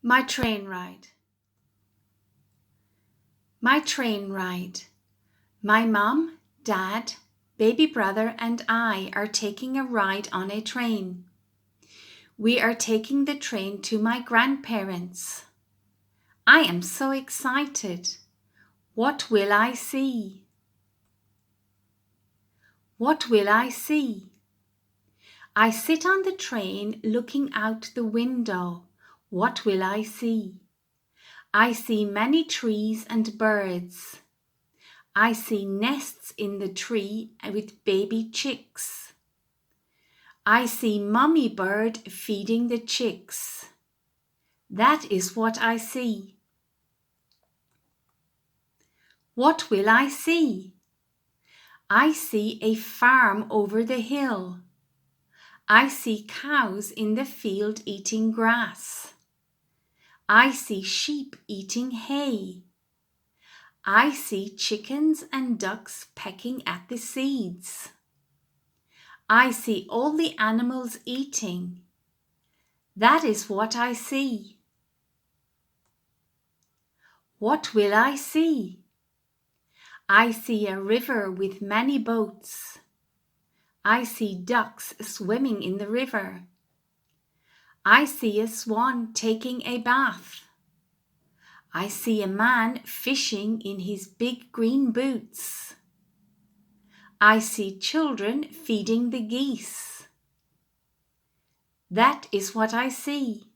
My train ride. My train ride. My mom, dad, baby brother, and I are taking a ride on a train. We are taking the train to my grandparents. I am so excited. What will I see? What will I see? I sit on the train looking out the window. What will I see? I see many trees and birds. I see nests in the tree with baby chicks. I see mommy bird feeding the chicks. That is what I see. What will I see? I see a farm over the hill. I see cows in the field eating grass. I see sheep eating hay. I see chickens and ducks pecking at the seeds. I see all the animals eating. That is what I see. What will I see? I see a river with many boats. I see ducks swimming in the river. I see a swan taking a bath. I see a man fishing in his big green boots. I see children feeding the geese. That is what I see.